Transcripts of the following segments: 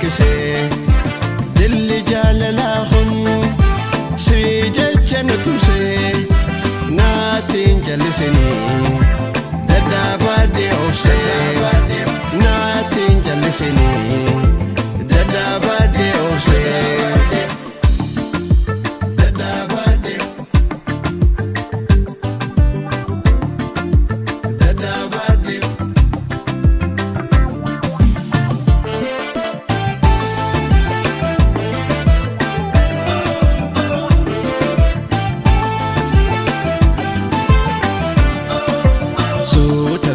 harkisee dilli jaalalaa kun si jecha na tumsee naatiin jallisinii dadhaabadhee obsee naatiin jallisinii dadhaabadhee obsee.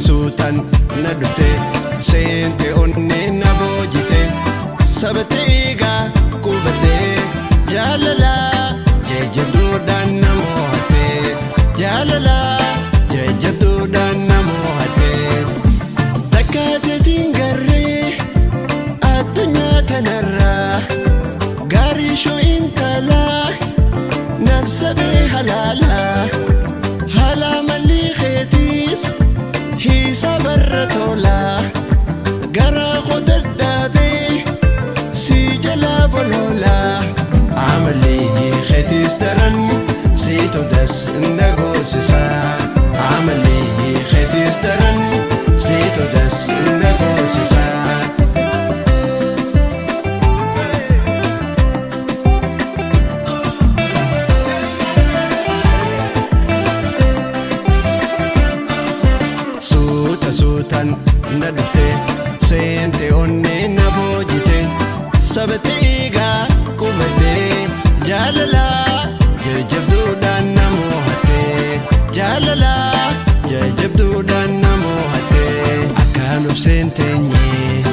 Suutan na dhufte seente onnee na boojite sabatee eegaa qubatee jaalalaa jajjabduudhaan na mo'attee jaalalaa jajjabduudhaan na mo'attee takkaateetiin garree addunyaa tanarraa gaarii shoo intalaa nasabee halaalaa halaa mallii keetiis hiisa barra tolaa garaa kodadhaabee si jalaa boloolaa amallee keetis daran si todas na goosisaa amallee keetis daran si todas na goosisaa. Suutan na dhufte seente onnee na boojite sabatee eegaa qubatee jaalalaa jajjabduudhaan na mo'attee jaalalaa jajjabduudhaan na mo'attee akkaan obseen teenyee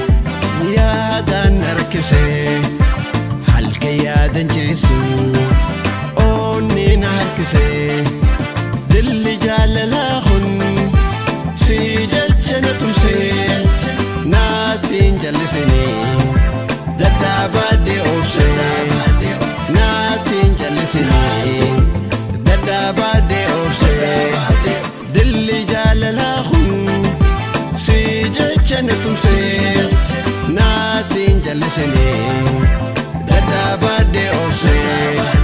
yaadaan harkisee halkan yaadan jeessu onnee na harkisee dilli jaalalaa kun si jecha na tumsee naatiin jallisinii dadhaabadhee obsee naatiin jallisinii dadhaabadhee obsee dilli jaalalaa kun si jecha na tumsee naatiin jallisinii dadhaabadhee obsee.